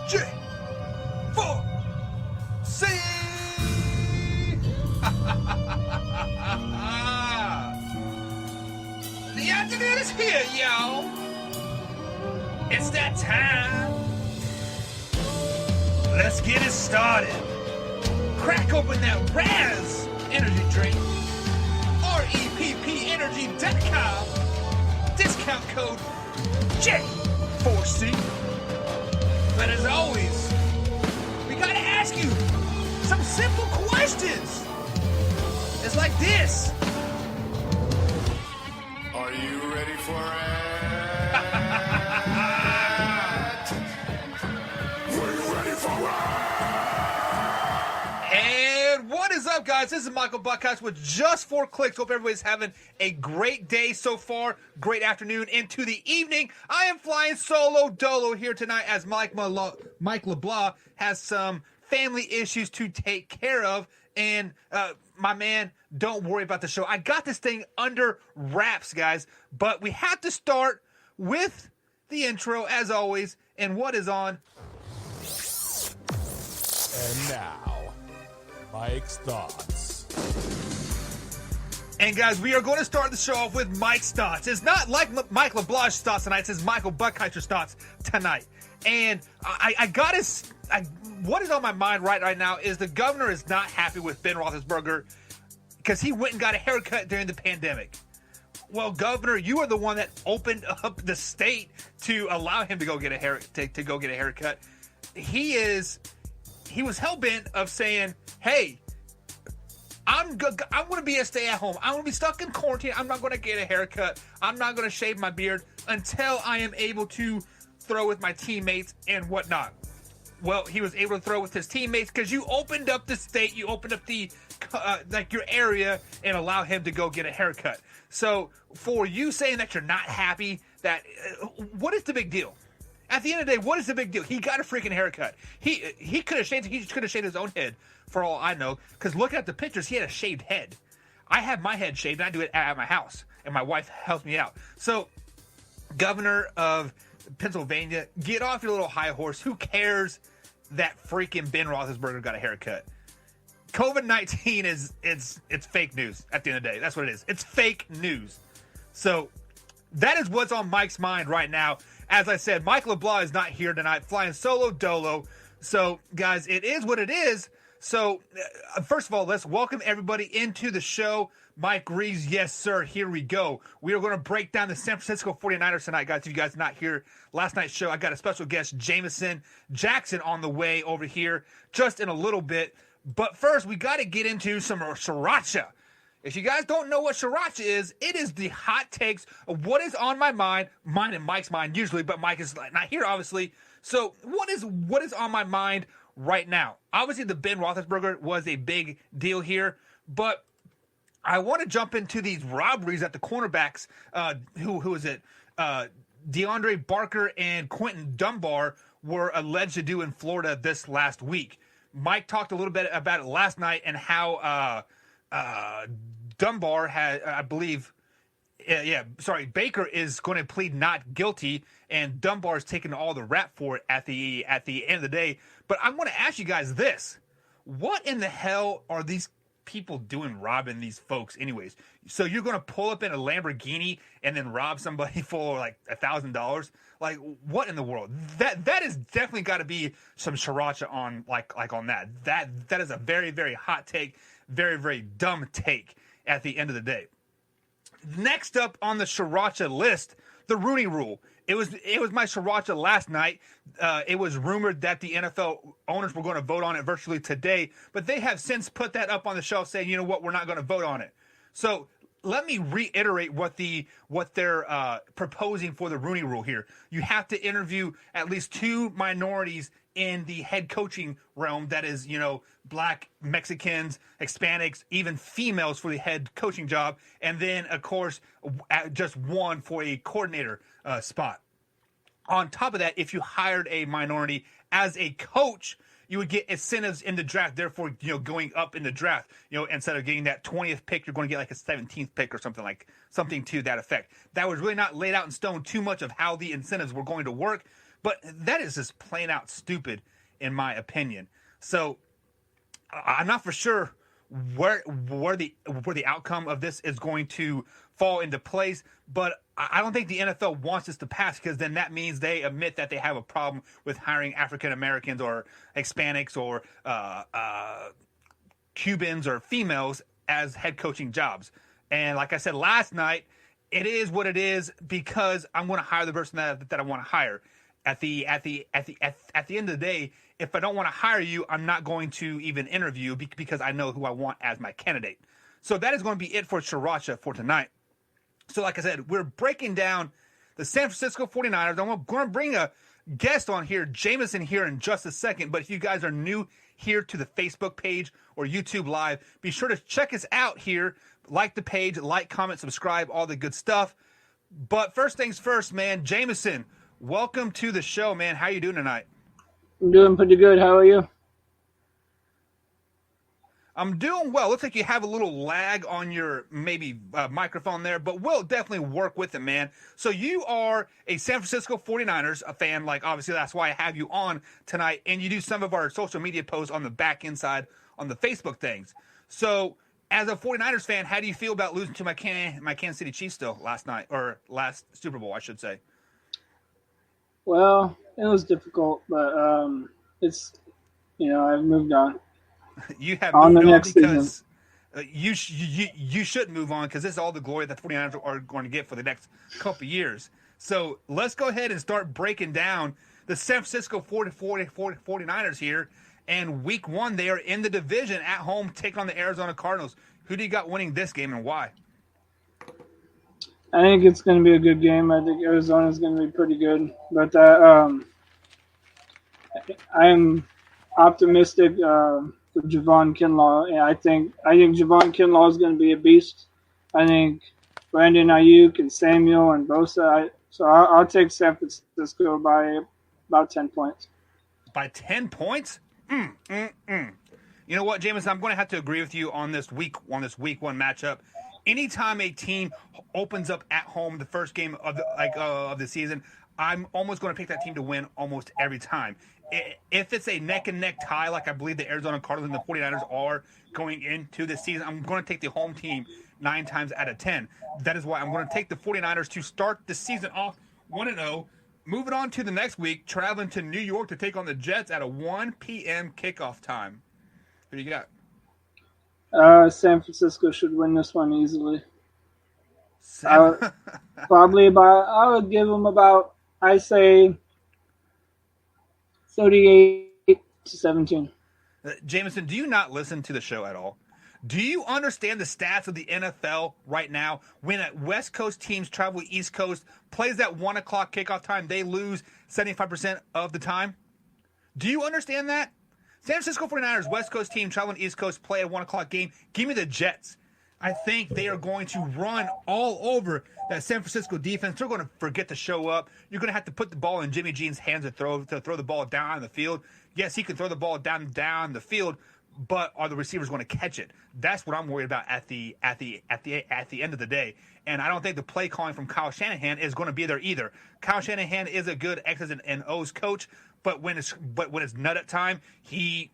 J, 4, C. The afternoon is here, y'all. It's that time. Let's get it started. Crack open that Raz energy drink. REPPenergy.com. Discount code J4C. But as always, we gotta ask you some simple questions. It's like this. Are you ready for it? Are you ready for it? And what is up, guys? This is Michael Buckhouse with just 4 clicks. Hope everybody's having a great day so far. Great afternoon into the evening. I am flying solo dolo here tonight as Mike LeBlanc has some family issues to take care of. And my man, don't worry about the show. I got this thing under wraps, guys. But we have to start with the intro, as always. And what is on? And now, Mike's Thoughts. And guys, we are going to start the show off with Mike's thoughts. It's not like Mike LeBlanc's thoughts tonight. It's Michael Buckheiser's thoughts tonight. And I got his... what is on my mind right now is the governor is not happy with Ben Roethlisberger because he went and got a haircut during the pandemic. Well, Governor, you are the one that opened up the state to allow him to go get a haircut. He was hell-bent of saying, hey, I'm going to be a stay-at-home. I'm going to be stuck in quarantine. I'm not going to get a haircut. I'm not going to shave my beard until I am able to throw with my teammates and whatnot. Well, he was able to throw with his teammates because you opened up the state, you opened up the your area and allow him to go get a haircut. So for you saying that you're not happy, that what is the big deal? At the end of the day, what is the big deal? He got a freaking haircut. He could have shaved. He could have shaved his own head, for all I know. Because looking at the pictures, he had a shaved head. I have my head shaved, and I do it at my house, and my wife helps me out. So, Governor of Pennsylvania, get off your little high horse. Who cares that freaking Ben Roethlisberger got a haircut? COVID-19 it's fake news at the end of the day. That's what it is. It's fake news. So that is what's on Mike's mind right now. As I said, Mike LeBlanc is not here tonight, flying solo dolo. So, guys, it is what it is. So, first of all, let's welcome everybody into the show. Mike Reeves, yes, sir, here we go. We are going to break down the San Francisco 49ers tonight, guys. If you guys not here last night's show, I got a special guest, Jameson Jackson, on the way over here just in a little bit. But first, we got to get into some sriracha. If you guys don't know what sriracha is, it is the hot takes of what is on my mind, mine and Mike's mind usually, but Mike is not here, obviously. So what is on my mind right now? Obviously, the Ben Roethlisberger was a big deal here, but I want to jump into these robberies at the cornerbacks. Who is it? DeAndre Barker and Quentin Dunbar were alleged to do in Florida this last week. Mike talked a little bit about it last night and how Dunbar had, I believe, Baker is going to plead not guilty, and Dunbar is taking all the rap for it at the end of the day. But I want to ask you guys this: what in the hell are these people doing robbing these folks anyways? So you're going to pull up in a Lamborghini and then rob somebody for like $1,000? Like, what in the world? That is definitely got to be some sriracha on on that. That is a very, very hot take, very, very dumb take at the end of the day. Next up on the sriracha list, the Rooney Rule. It was my sriracha last night. It was rumored that the NFL owners were going to vote on it virtually today, but they have since put that up on the shelf saying, you know what, we're not going to vote on it. So let me reiterate what they're proposing for the Rooney Rule here. You have to interview at least 2 minorities in the head coaching realm, that is, black, Mexicans, Hispanics, even females for the head coaching job, and then, of course, just 1 for a coordinator spot. On top of that, if you hired a minority as a coach, you would get incentives in the draft, therefore, going up in the draft. Instead of getting that 20th pick, you're going to get like a 17th pick or something to that effect. That was really not laid out in stone too much of how the incentives were going to work, But that is just plain out stupid, in my opinion. So I'm not for sure where the outcome of this is going to fall into place, but I don't think the NFL wants this to pass, because then that means they admit that they have a problem with hiring African Americans or Hispanics or Cubans or females as head coaching jobs. And like I said last night, it is what it is, because I'm going to hire the person that I want to hire. At the end of the day, if I don't want to hire you, I'm not going to even interview, because I know who I want as my candidate. So that is going to be it for Sriracha for tonight. So like I said, we're breaking down the San Francisco 49ers. I'm going to bring a guest on here, Jameson, here in just a second. But if you guys are new here to the Facebook page or YouTube Live, be sure to check us out here. Like the page, like, comment, subscribe, all the good stuff. But first things first, man, Jameson, welcome to the show, man. How you doing tonight? I'm doing pretty good. How are you? I'm doing well. Looks like you have a little lag on your microphone there, but we'll definitely work with it, man. So you are a San Francisco 49ers, a fan, like obviously that's why I have you on tonight, and you do some of our social media posts on the back end side on the Facebook things. So as a 49ers fan, how do you feel about losing to my Kansas City Chiefs still last night, or last Super Bowl, I should say? Well, it was difficult, but it's, I've moved on. You have On moved the on next because you should move on, because this is all the glory that the 49ers are going to get for the next couple of years. So let's go ahead and start breaking down the San Francisco 49ers here. And week one, they are in the division at home, taking on the Arizona Cardinals. Who do you got winning this game and why? I think it's going to be a good game. I think Arizona's going to be pretty good. But I'm optimistic with Javon Kinlaw. And I think Javon Kinlaw is going to be a beast. I think Brandon Ayuk and Samuel and Bosa. I'll take San Francisco by about 10 points. By 10 points? You know what, Jameson? I'm going to have to agree with you on this week one matchup. Anytime a team opens up at home the first game of the season, I'm almost going to pick that team to win almost every time. If it's a neck and neck tie, like I believe the Arizona Cardinals and the 49ers are going into this season, I'm going to take the home team 9 times out of 10. That is why I'm going to take the 49ers to start the season off 1-0. Moving on to the next week, traveling to New York to take on the Jets at a 1 p.m. kickoff time. Who do you got? San Francisco should win this one easily. Sam? I would give them about, I say, 38-17. Jameson, do you not listen to the show at all? Do you understand the stats of the NFL right now? When West Coast teams travel East Coast, plays that 1 o'clock kickoff time, they lose 75% of the time? Do you understand that? San Francisco 49ers, West Coast team, traveling East Coast, play a 1 o'clock game. Give me the Jets. I think they are going to run all over that San Francisco defense. They're going to forget to show up. You're going to have to put the ball in Jimmy G's hands to throw the ball down the field. Yes, he can throw the ball down the field, but are the receivers going to catch it? That's what I'm worried about at the end of the day. And I don't think the play calling from Kyle Shanahan is going to be there either. Kyle Shanahan is a good X's and O's coach, but when it's nut at time, he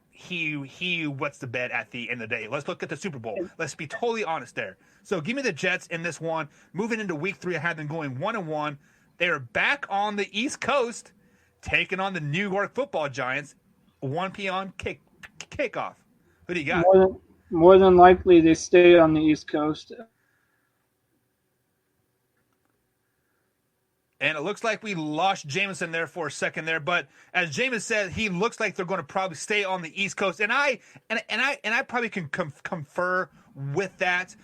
wets the bed at the end of the day. Let's look at the Super Bowl. Let's be totally honest there. So give me the Jets in this one. Moving into week 3, I have them going 1-1. They are back on the East Coast, taking on the New York Football Giants. 1 p.m. kickoff. Who do you got? More than likely, they stay on the East Coast. And it looks like we lost Jameson there for a second there, but as Jameson said, he looks like they're going to probably stay on the East Coast, and I probably can confer with that.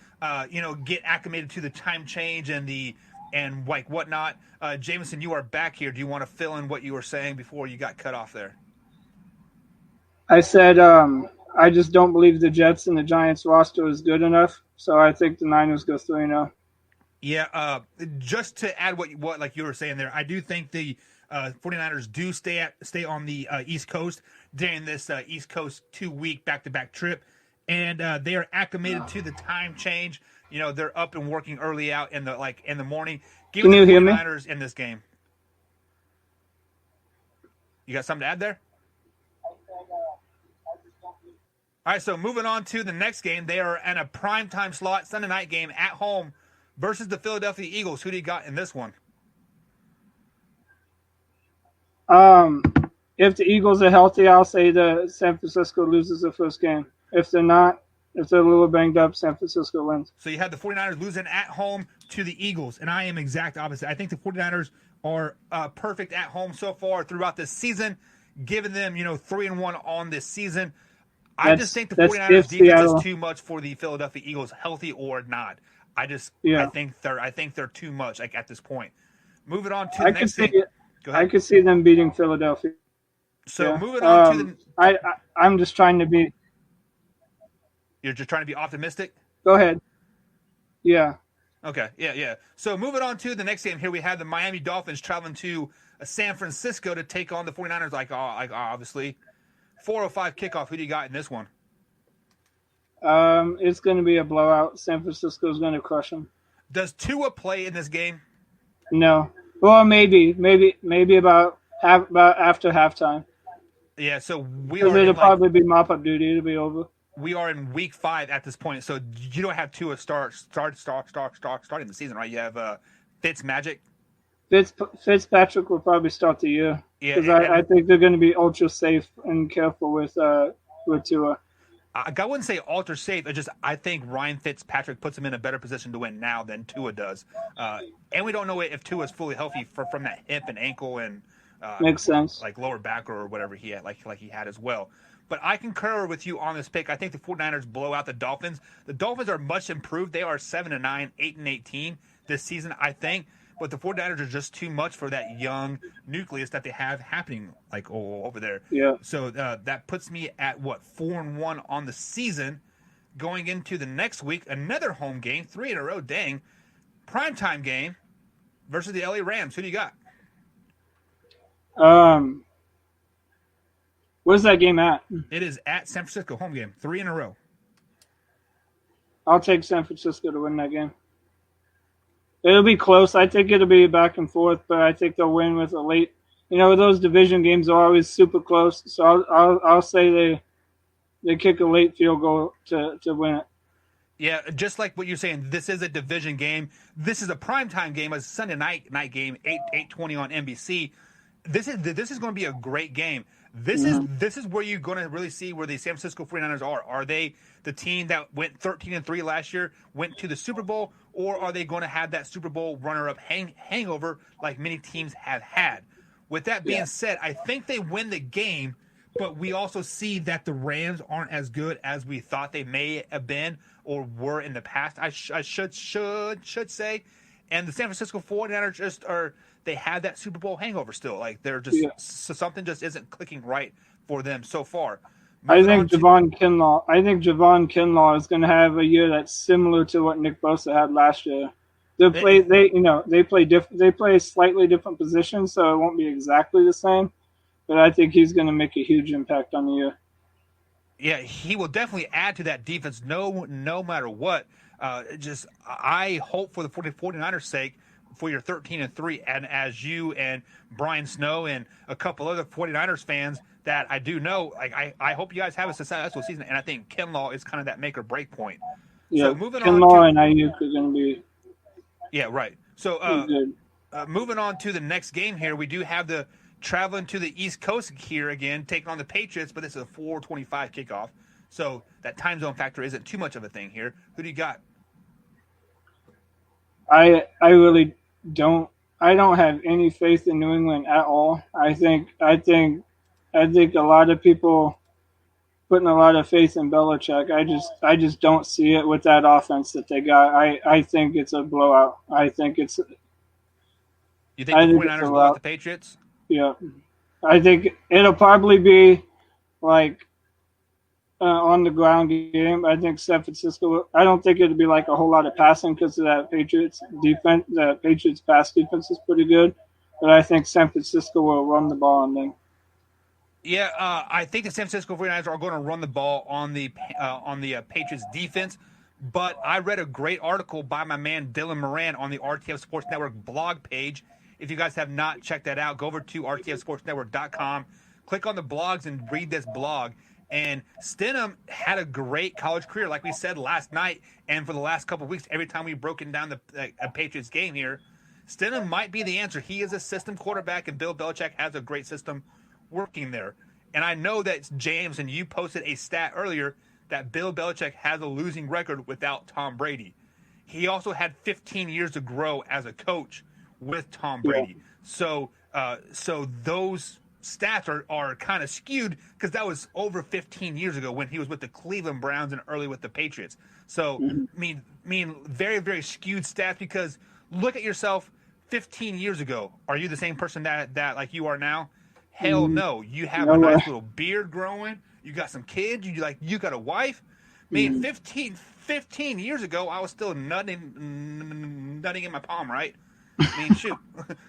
Get acclimated to the time change and like whatnot. Jameson, you are back here. Do you want to fill in what you were saying before you got cut off there? I said I just don't believe the Jets and the Giants roster is good enough, so I think the Niners go 3-0. Yeah, just to add what like you were saying there, I do think the 49ers do stay on the East Coast during this East Coast 2-week back-to-back trip, and they are acclimated to the time change. They're up and working early out in the morning. Can you hear me? 49ers in this game. You got something to add there? All right, so moving on to the next game. They are in a primetime slot, Sunday night game at home versus the Philadelphia Eagles. Who do you got in this one? If the Eagles are healthy, I'll say that San Francisco loses the first game. If they're not, if they're a little banged up, San Francisco wins. So you had the 49ers losing at home to the Eagles, and I am exact opposite. I think the 49ers are perfect at home so far throughout this season, giving them, 3-1 on this season. I just think the 49ers defense is too much for the Philadelphia Eagles, healthy or not. I think they're too much at this point. Moving on to the next game. Go ahead. I could see them beating Philadelphia. So moving on to the I'm just trying to be. You're just trying to be optimistic? Go ahead. Yeah. Okay, yeah. So moving on to the next game here, we have the Miami Dolphins traveling to San Francisco to take on the 49ers, obviously. 4:05 kickoff. Who do you got in this one? It's going to be a blowout. San Francisco's going to crush them. Does Tua play in this game? No. Well, maybe about after halftime. Yeah, so it'll probably be mop-up duty. It'll be over. We are in week 5 at this point, so you don't have Tua starting the season, right? You have Fitzmagic. Fitzpatrick will probably start the year because I think they're going to be ultra safe and careful with Tua. I wouldn't say ultra safe. I think Ryan Fitzpatrick puts him in a better position to win now than Tua does, and we don't know if Tua is fully healthy from that hip and ankle and makes sense, like lower back or whatever he had, like he had as well. But I concur with you on this pick. I think the 49ers blow out the Dolphins. The Dolphins are much improved. They are 7-9, 8-18 this season, I think. But the 49ers are just too much for that young nucleus that they have happening over there. Yeah. So that puts me at 4-1 on the season. Going into the next week, another home game, 3 in a row. Dang, primetime game versus the LA Rams. Who do you got? Where's that game at? It is at San Francisco, home game, 3 in a row. I'll take San Francisco to win that game. It'll be close. I think it'll be back and forth, but I think they'll win with a late. Those division games are always super close. So I'll say they kick a late field goal to win it. Yeah, just like what you're saying, this is a division game. This is a primetime game, a Sunday night game, 8:20 on NBC. This is going to be a great game. This is where you're going to really see where the San Francisco 49ers are. Are they the team that went 13-3 last year, went to the Super Bowl, or are they going to have that Super Bowl runner-up hangover like many teams have had? With that being said, I think they win the game, but we also see that the Rams aren't as good as we thought they may have been or were in the past. I should say, and the San Francisco 49ers just are. They have that Super Bowl hangover still. They're just something just isn't clicking right for them so far. I think Javon Kinlaw is going to have a year that's similar to what Nick Bosa had last year. They play slightly different positions, so it won't be exactly the same. But I think he's going to make a huge impact on the year. Yeah, he will definitely add to that defense no matter what. I hope for the 49ers' sake, for your 13-3, and as you and Brian Snow and a couple other 49ers fans that I do know, I hope you guys have a successful season, and I think Kinlaw is kind of that make or break point. Yeah, so moving Kinlaw and Ayuk are going to be. Yeah, right. So moving on to the next game here, we do have the traveling to the East Coast here again, taking on the Patriots, but this is a 4:25 kickoff, so that time zone factor isn't too much of a thing here. Who do you got? I really don't. I don't have any faith in New England at all. I think a lot of people putting a lot of faith in Belichick. I just don't see it with that offense that they got. I think it's a blowout. I think it's. You think the 49ers blow out the Patriots? Yeah, I think it'll probably be on the ground game. I think San Francisco. I don't think it'll be a whole lot of passing because of that Patriots defense. The Patriots pass defense is pretty good, but I think San Francisco will run the ball on them. Yeah, I think the San Francisco 49ers are going to run the ball on the Patriots defense. But I read a great article by my man Dylan Moran on the RTF Sports Network blog page, If you guys have not checked that out, go over to rtfsportsnetwork.com, click on the blogs and read this blog. And Stidham had a great college career, like we said last night, and for the last couple of weeks, every time we've broken down a Patriots game here, Stidham might be the answer. He is a system quarterback, and Bill Belichick has a great system working there. And I know that, James, and you posted a stat earlier that Bill Belichick has a losing record without Tom Brady. He also had 15 years to grow as a coach with Tom Brady. So those stats are kind of skewed because that was over 15 years ago when he was with the Cleveland Browns and early with the Patriots. So, I mean, very, very skewed stats because look at yourself 15 years ago. Are you the same person that like you are now? Hell no. You have a nice little beard growing. You got some kids. You got a wife. I mean, 15 years ago, I was still nutting in my palm, right? I mean, shoot.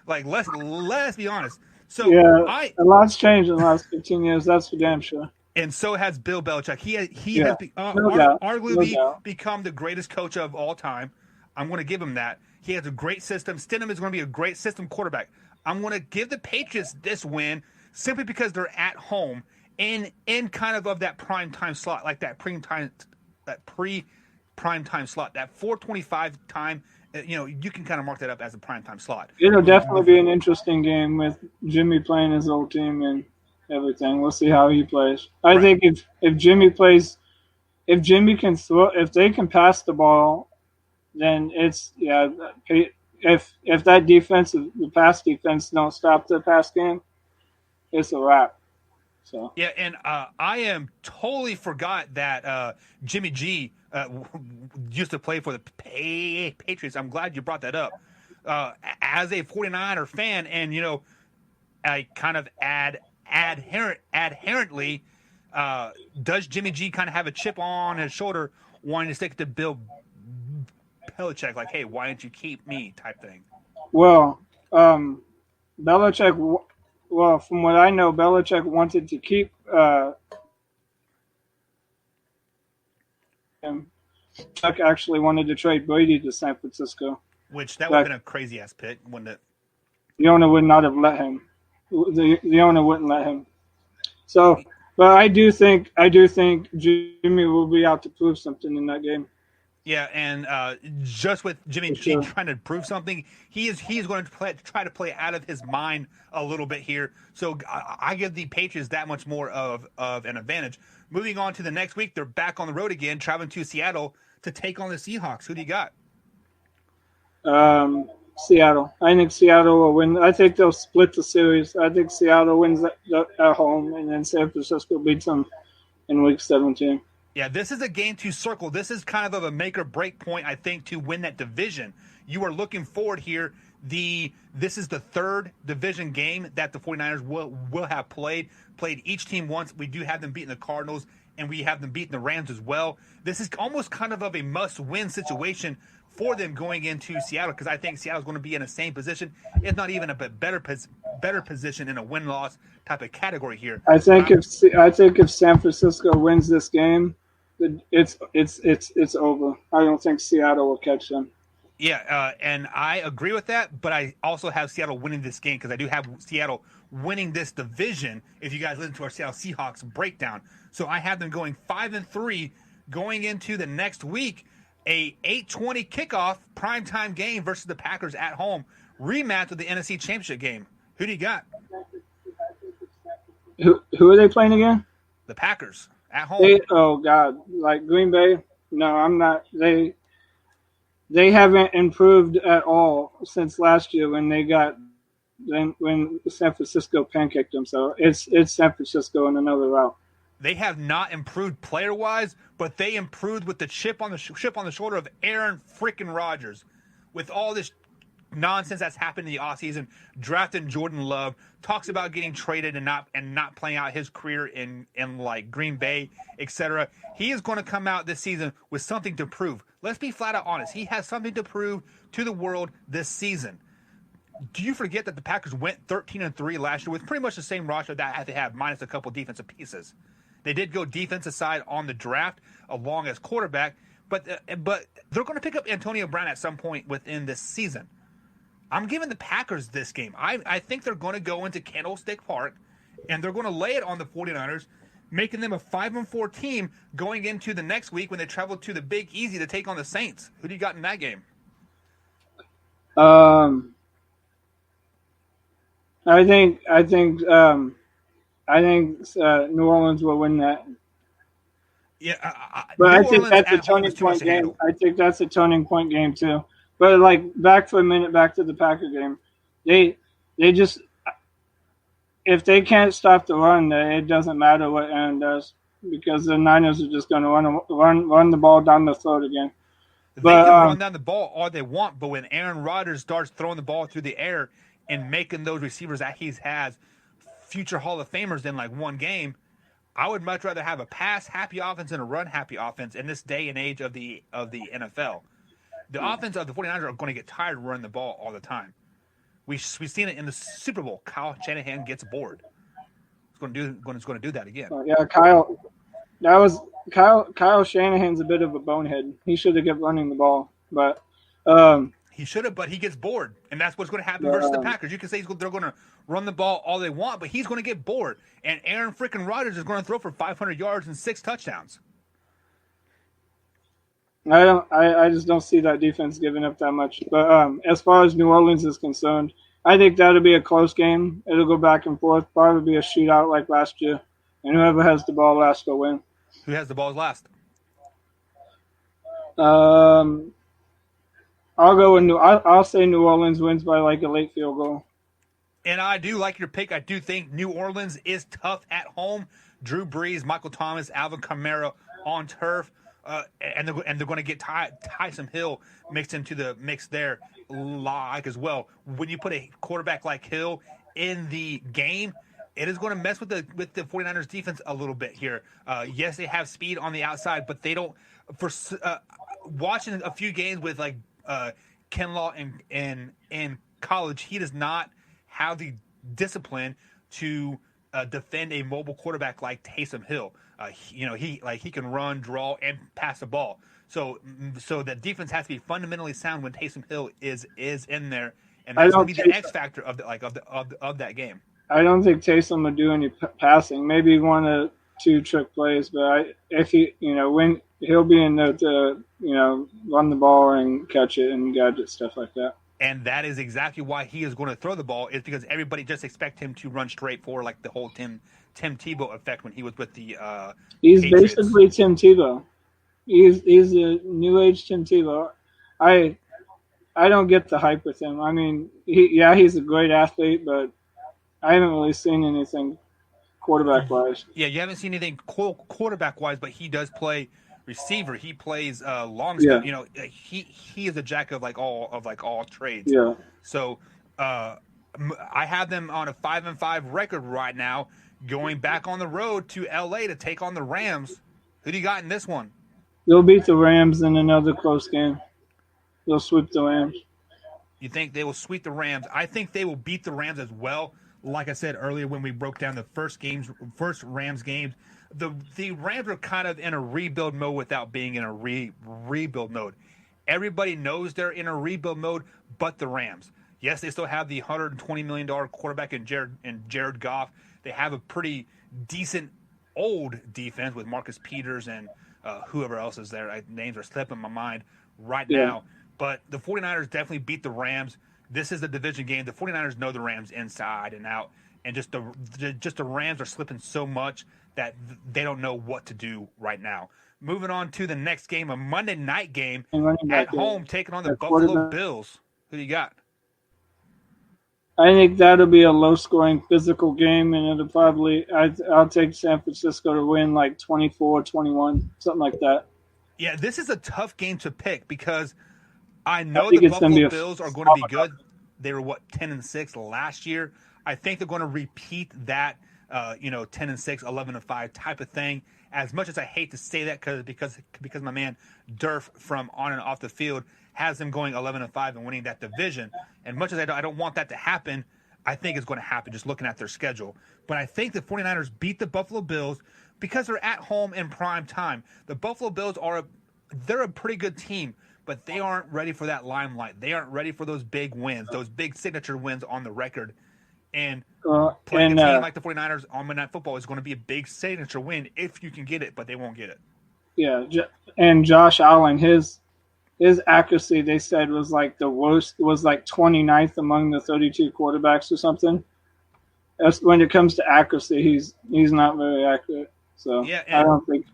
Like, let's be honest. So a lot's changed in the last 15 years. That's for damn sure. And so has Bill Belichick. He has arguably become the greatest coach of all time. I'm going to give him that. He has a great system. Stidham is going to be a great system quarterback. I'm going to give the Patriots this win simply because they're at home in kind of that prime time slot, like that pre-prime time slot, that 4:25 time. You can kind of mark that up as a primetime slot. It'll definitely be an interesting game with Jimmy playing his old team and everything. We'll see how he plays. I think if Jimmy plays, if Jimmy can throw, if they can pass the ball, then it's If that defense, the pass defense, don't stop the pass game, it's a wrap. So yeah, and I am totally forgot that Jimmy G used to play for the Patriots. I'm glad you brought that up. As a 49er fan, and I kind of adherently, does Jimmy G kind of have a chip on his shoulder, wanting to stick to Bill Belichick, like, hey, why didn't you keep me, type thing? Well, Belichick. Well, from what I know, Belichick wanted to keep him. Chuck actually wanted to trade Brady to San Francisco. Which that would have been a crazy ass pick, wouldn't it? The owner would not have let him. The owner wouldn't let him. So, but I do think Jimmy will be out to prove something in that game. Yeah, and just with Jimmy G trying to prove something, he's going to try to play out of his mind a little bit here. So I give the Patriots that much more of an advantage. Moving on to the next week, they're back on the road again, traveling to Seattle to take on the Seahawks. Who do you got? Seattle. I think Seattle will win. I think they'll split the series. I think Seattle wins at home, and then San Francisco beats them in Week 17. Yeah, this is a game to circle. This is kind of a make or break point, I think, to win that division. You are looking forward here. This is the third division game that the 49ers will have played each team once. We do have them beating the Cardinals, and we have them beating the Rams as well. This is almost kind of a must-win situation for them going into Seattle, because I think Seattle's going to be in the same position, if not even a better position in a win-loss type of category here. I think if San Francisco wins this game, it's over. I don't think Seattle will catch them. Yeah, and I agree with that, but I also have Seattle winning this game because I do have Seattle winning this division. If you guys listen to our Seattle Seahawks breakdown, so I have them going 5-3 going into the next week. A 8:20 kickoff primetime game versus the Packers at home, rematch of the NFC Championship game. Who do you got? Who are they playing again? The Packers at home. Oh God, like Green Bay? No, I'm not. They haven't improved at all since last year when San Francisco pancaked them. So it's San Francisco in another route. They have not improved player-wise, but they improved with the chip on the shoulder of Aaron freaking Rodgers. With all this nonsense that's happened in the offseason, drafting Jordan Love, talks about getting traded and not playing out his career in like Green Bay, etc. He is going to come out this season with something to prove. Let's be flat out honest. He has something to prove to the world this season. Do you forget that the Packers went 13-3 last year with pretty much the same roster that they have, minus a couple defensive pieces? They did go defensive side on the draft along as quarterback, but they're going to pick up Antonio Brown at some point within this season. I'm giving the Packers this game. I think they're going to go into Candlestick Park, and they're going to lay it on the 49ers, making them a 5-4 team going into the next week when they travel to the Big Easy to take on the Saints. Who do you got in that game? I think New Orleans will win that. Yeah, But New I think Orleans that's a at home turning is too much point to game. handle. I think that's a turning point game too. But like back for a minute, back to the Packer game. They just if they can't stop the run, it doesn't matter what Aaron does because the Niners are just going to run the ball down the throat again. They But can run down the ball all they want, but when Aaron Rodgers starts throwing the ball through the air and making those receivers that he has future Hall of Famers in like one game, I would much rather have a pass-happy offense and a run-happy offense in this day and age of the NFL. The offense of the 49ers are going to get tired of running the ball all the time. We've seen it in the Super Bowl. Kyle Shanahan gets bored. It's going to do that again. Yeah, Kyle Shanahan's a bit of a bonehead. He should have kept running the ball, but he should have, but he gets bored, and that's what's going to happen versus the Packers. You can say they're going to run the ball all they want, but he's going to get bored, and Aaron freaking Rodgers is going to throw for 500 yards and 6 touchdowns. I just don't see that defense giving up that much. But as far as New Orleans is concerned, I think that'll be a close game. It'll go back and forth, probably be a shootout like last year, and whoever has the ball last will win. Who has the balls last? I'll go with I'll say New Orleans wins by like a late field goal. And I do like your pick. I do think New Orleans is tough at home. Drew Brees, Michael Thomas, Alvin Kamara on turf. And they're going to get Taysom Hill mixed into the mix there like as well. When you put a quarterback like Hill in the game, it is going to mess with the 49ers defense a little bit here. Yes, they have speed on the outside, but they don't. For watching a few games with like Kinlaw in college, he does not have the discipline to defend a mobile quarterback like Taysom Hill. He can run, draw, and pass the ball. So the defense has to be fundamentally sound when Taysom Hill is in there, and that's going to be the X factor of that game. I don't think Taysom will do any passing. Maybe 1 or 2 trick plays, but if he, when he'll be in there to, run the ball and catch it and gadget stuff like that. And that is exactly why he is going to throw the ball, is because everybody just expect him to run straight forward, like the whole Tim Tebow effect when he was with the He's Patriots. Basically Tim Tebow. He's a new age Tim Tebow. I don't get the hype with him. I mean, he's a great athlete, but I haven't really seen anything quarterback-wise. Yeah, you haven't seen anything quarterback-wise, but he does play receiver. He plays long Yeah. snap. He is a jack of all trades. Yeah. So I have them on a 5-5 record right now, going back on the road to LA to take on the Rams. Who do you got in this one? They'll beat the Rams in another close game. They'll sweep the Rams. You think they will sweep the Rams? I think they will beat the Rams as well. Like I said earlier when we broke down the first Rams games, the Rams are kind of in a rebuild mode without being in a rebuild mode. Everybody knows they're in a rebuild mode, but the Rams. Yes, they still have the $120 million quarterback in Jared Goff. They have a pretty decent old defense with Marcus Peters and whoever else is there. Names are slipping my mind right now. But the 49ers definitely beat the Rams. This is a division game. The 49ers know the Rams inside and out. And just the Rams are slipping so much that they don't know what to do right now. Moving on to the next game, a Monday night game at home, taking on the Buffalo Bills. Who do you got? I think that'll be a low-scoring physical game, and it'll probably I'll take San Francisco to win like 24-21, something like that. Yeah, this is a tough game to pick because I know the Buffalo Bills are going to be good. They were 10-6 last year. I think they're going to repeat that 10-6, 11-5 type of thing. As much as I hate to say that because my man Durf from on and off the field has them going 11-5 and winning that division. And much as I don't want that to happen, I think it's going to happen just looking at their schedule. But I think the 49ers beat the Buffalo Bills because they're at home in prime time. The Buffalo Bills they're a pretty good team, but they aren't ready for that limelight. They aren't ready for those big wins, those big signature wins on the record. And playing a team like the 49ers on Monday Night Football is going to be a big signature win if you can get it, but they won't get it. Yeah, and Josh Allen, his accuracy, they said, was like the worst, was like 29th among the 32 quarterbacks or something. That's, when it comes to accuracy, he's not very accurate. So yeah, I don't think.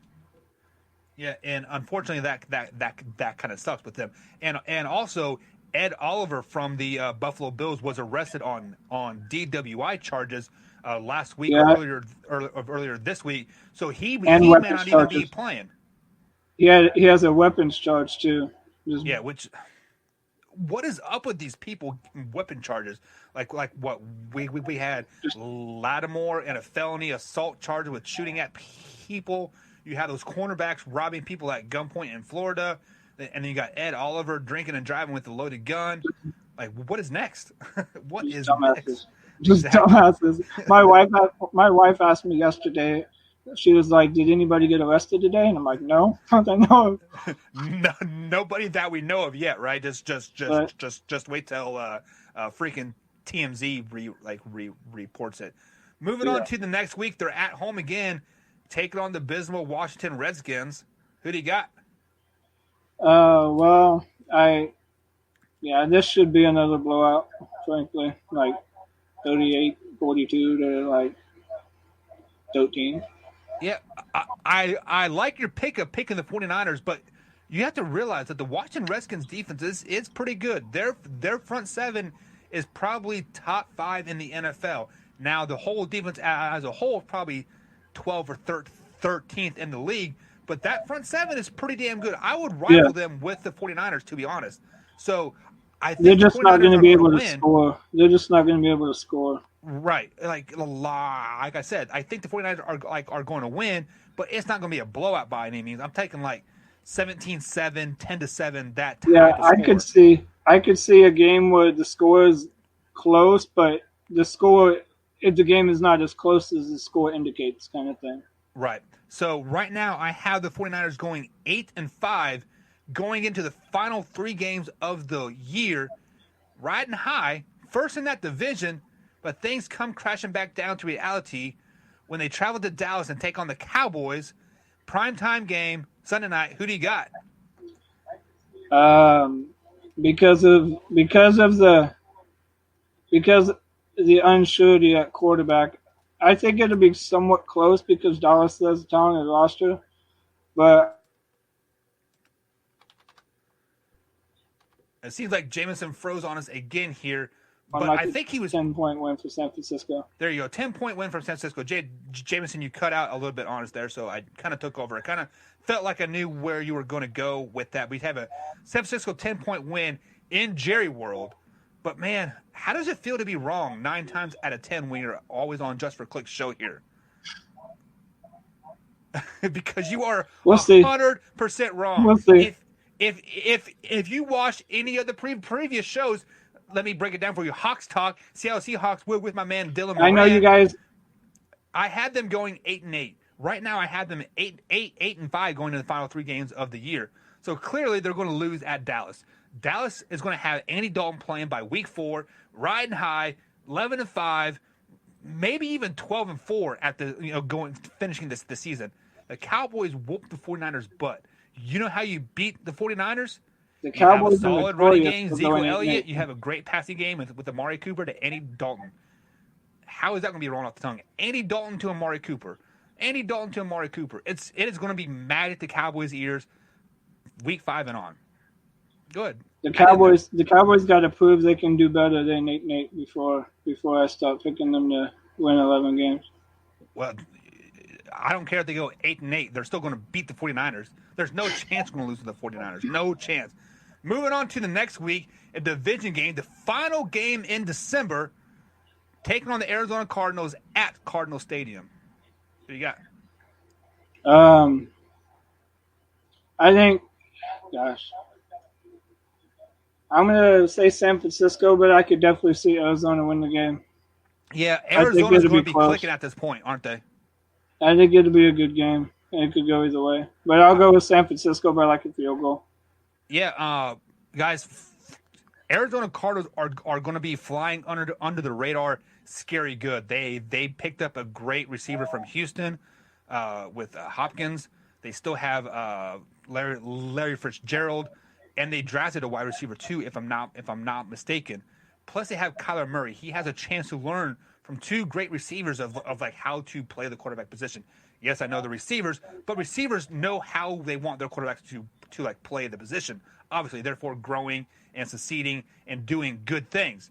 Yeah, and unfortunately, that kind of sucks with them. And also, Ed Oliver from the Buffalo Bills was arrested on DWI charges last week or earlier this week. So he may not even be playing. He has a weapons charge too. Yeah, what is up with these people weapon charges? Like what we had Lattimore and a felony assault charge with shooting at people. You have those cornerbacks robbing people at gunpoint in Florida, and then you got Ed Oliver drinking and driving with a loaded gun. Like, what is next? What is next? Just dumbasses. My wife asked me yesterday. She was like, "Did anybody get arrested today?" And I'm like, "No, not that I know of." No, nobody that we know of yet, right? Just wait till freaking TMZ reports it. Moving on to the next week, they're at home again, taking on the abysmal Washington Redskins. Who do you got? Well, this should be another blowout, frankly. Like 38-42 to like 13. Yeah, I like your pick of picking the 49ers, but you have to realize that the Washington Redskins defense is pretty good. Their front seven is probably top 5 in the NFL. Now, the whole defense as a whole is probably 12 or 13th in the league, but that front seven is pretty damn good. I would rival them with the 49ers, to be honest. So I think they're just not going to be able to score. They're just not going to be able to score. Right. Like I said, I think the 49ers are going to win, but it's not going to be a blowout by any means. I'm taking like 17-7, 10-7, that type of score. I could see a game where the score is close, but if the game is not as close as the score indicates, kind of thing. Right. So right now I have the 49ers going 8-5, going into the final 3 games of the year, riding high, first in that division, but things come crashing back down to reality when they travel to Dallas and take on the Cowboys. Primetime game, Sunday night. Who do you got? Because the unsurety at quarterback, I think it'll be somewhat close because Dallas has a talented roster, but it seems like Jameson froze on us again here. But I think he was 10-point win for San Francisco. There you go, 10-point win from San Francisco. Jameson, you cut out a little bit on us there, so I kind of took over. I kind of felt like I knew where you were going to go with that. We'd have a San Francisco 10-point win in Jerry World. But man, how does it feel to be wrong 9 times out of 10 when you're always on Just for Clicks show here? Because you are 100% wrong. We'll see. If you watch any of the previous shows. Let me break it down for you. Hawks talk. Seattle Seahawks with my man Dylan Moran. I know you guys. I had them going 8-8. Right now, I had them 8-5 going to the final 3 games of the year. So clearly, they're going to lose at Dallas. Dallas is going to have Andy Dalton playing by week 4, riding high, 11-5, maybe even 12-4 at the finishing the season. The Cowboys whooped the 49ers' butt. You know how you beat the 49ers? The Cowboys have a solid running game, Ezekiel Elliott. You have a great passing game with Amari Cooper to Andy Dalton. How is that going to be rolling off the tongue? Andy Dalton to Amari Cooper. Andy Dalton to Amari Cooper. It is going to be mad at the Cowboys' ears week 5 and on. Good. The Cowboys got to prove they can do better than 8-8 before I start picking them to win 11 games. Well, I don't care if they go 8-8. They're still going to beat the 49ers. There's no chance we're going to lose to the 49ers. No chance. Moving on to the next week, a division game, the final game in December, taking on the Arizona Cardinals at Cardinal Stadium. Who you got? I think, I'm going to say San Francisco, but I could definitely see Arizona win the game. Yeah, Arizona's going to be clicking at this point, aren't they? I think it'll be a good game, and it could go either way. But I'll go with San Francisco by like a field goal. Yeah, guys, Arizona Cardinals are going to be flying under the radar, scary good. They picked up a great receiver from Houston with Hopkins. They still have Larry Fitzgerald, and they drafted a wide receiver too, if I'm not mistaken. Plus, they have Kyler Murray. He has a chance to learn from two great receivers of like how to play the quarterback position. Yes, I know the receivers, but receivers know how they want their quarterbacks to like play the position. Obviously, therefore growing and succeeding and doing good things.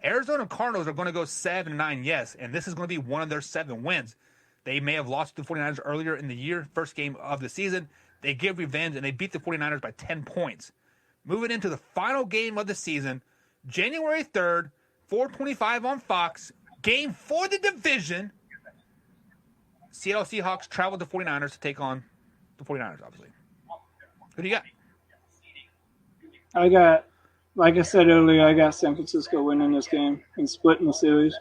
Arizona Cardinals are going to go 7-9, yes, and this is going to be one of their 7 wins. They may have lost to the 49ers earlier in the year, first game of the season. They give revenge, and they beat the 49ers by 10 points. Moving into the final game of the season, January 3rd, 4:25 on Fox, game for the division. Seattle Seahawks travel to 49ers to take on the 49ers, obviously. Who do you got? I got, like I said earlier, I got San Francisco winning this game and splitting the series.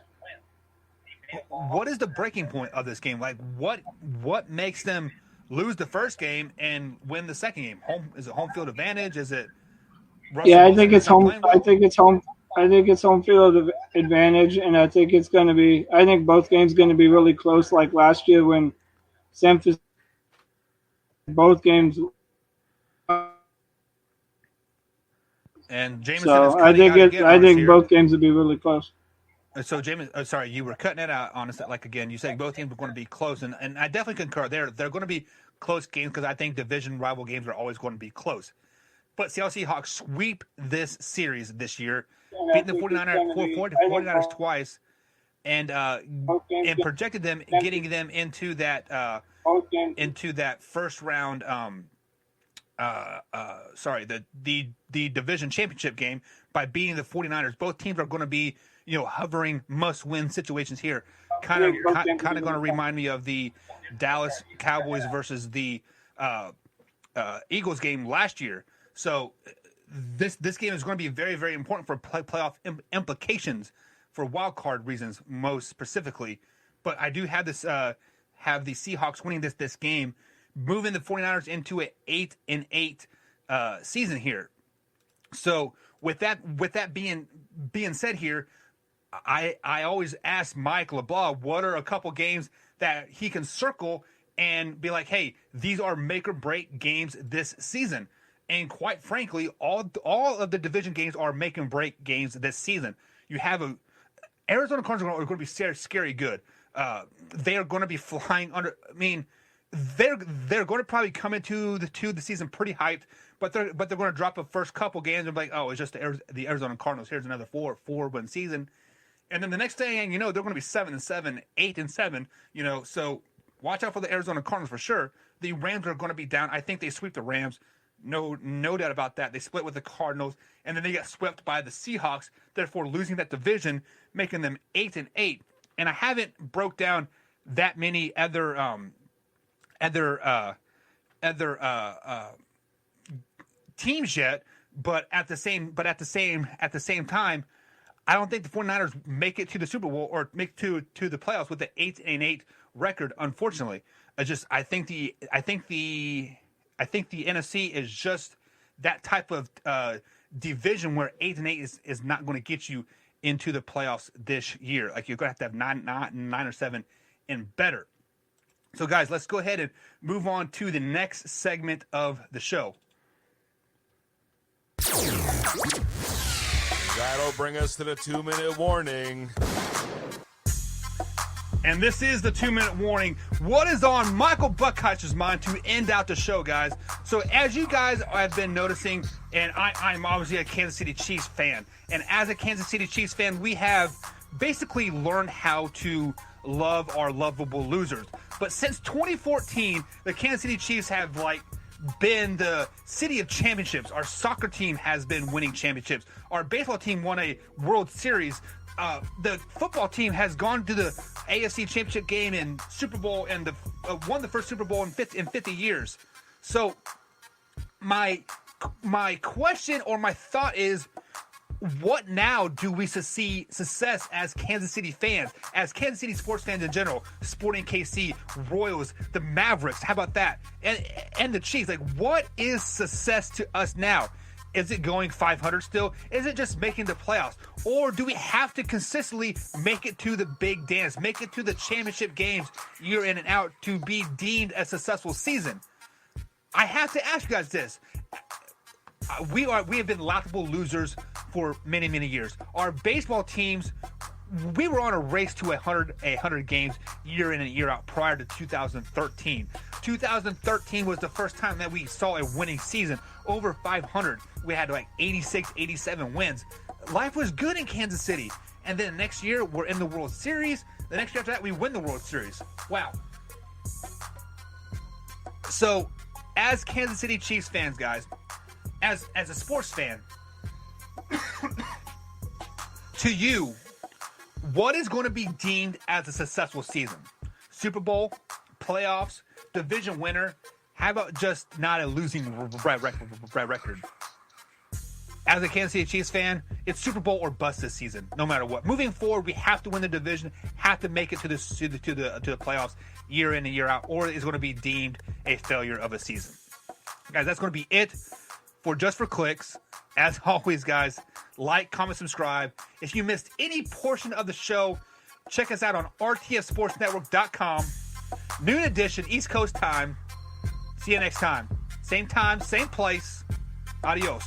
What is the breaking point of this game? Like, what makes them lose the first game and win the second game? Is it home field advantage? Is it? Yeah, I think it's home. Well? I think it's home. I think it's home field advantage, and I think it's going to be. I think both games going to be really close, like last year when San Francisco both games. And Jameson. So I think both games will be really close. So, Jameson, sorry, you were cutting it out on us. Like, again, you said both teams were going to be close, and I definitely concur. They're going to be close games because I think division rival games are always going to be close. But Seattle Seahawks sweep this series this year, beating the 49ers twice, and projected them, getting them into that first round. The division championship game by beating the 49ers. Both teams are going to be, hovering must-win situations here. Kind of going to remind me of the Dallas Cowboys versus the Eagles game last year. So this game is going to be very, very important for playoff implications for wild card reasons, most specifically. But I do have this have the Seahawks winning this game, moving the 49ers into an 8-8 season here. So with that being said here, I always ask Mike LeBlanc what are a couple games that he can circle and be like, hey, these are make or break games this season. And quite frankly, all of the division games are make and break games this season. You have Arizona Cardinals are going to be scary good. They are going to be flying under. I mean, they're going to probably come into the season pretty hyped, but they're going to drop the first couple games and be like, oh, it's just the Arizona Cardinals. Here's another 4-win season, and then the next thing they're going to be 7-7, 8-7. So watch out for the Arizona Cardinals for sure. The Rams are going to be down. I think they sweep the Rams. No doubt about that. They split with the Cardinals, and then they got swept by the Seahawks, therefore losing that division, making them 8-8. And I haven't broke down that many other teams yet, but at the same time, I don't think the 49ers make it to the Super Bowl or make to the playoffs with the 8-8 record. Unfortunately, I think the NFC is just that type of division where 8-8 is not going to get you into the playoffs this year. Like, you're going to have 9 or 7 and better. So, guys, let's go ahead and move on to the next segment of the show. That'll bring us to the 2-minute warning. And this is the 2-minute warning. What is on Michael Buckhiser's mind to end out the show, guys? So as you guys have been noticing, and I'm obviously a Kansas City Chiefs fan, and as a Kansas City Chiefs fan, we have basically learned how to love our lovable losers. But since 2014, the Kansas City Chiefs have been the city of championships. Our soccer team has been winning championships. Our baseball team won a World Series. The football team has gone to the AFC Championship game and Super Bowl and won the first Super Bowl in 50 years. So my question or my thought is, what now do we see success as Kansas City fans, as Kansas City sports fans in general, Sporting KC, Royals, the Mavericks, how about that? And the Chiefs. Like, what is success to us now? Is it going 500 still? Is it just making the playoffs? Or do we have to consistently make it to the big dance, make it to the championship games year in and out to be deemed a successful season? I have to ask you guys this. We have been laughable losers for many, many years. Our baseball teams, we were on a race to 100 games year in and year out prior to 2013. 2013 was the first time that we saw a winning season, over 500. We had like 86, 87 wins. Life was good in Kansas City. And then next year, we're in the World Series. The next year after that, we win the World Series. Wow. So, as Kansas City Chiefs fans, guys, as a sports fan, to you, what is going to be deemed as a successful season? Super Bowl, playoffs, division winner? How about just not a losing record? As a Kansas City Chiefs fan, it's Super Bowl or bust this season, no matter what. Moving forward, we have to win the division, have to make it to the playoffs year in and year out, or it's going to be deemed a failure of a season. Guys, that's going to be it for Just for Clicks. As always, guys, like, comment, subscribe. If you missed any portion of the show, check us out on rtfsportsnetwork.com. Noon edition, East Coast time. See you next time. Same time, same place. Adios.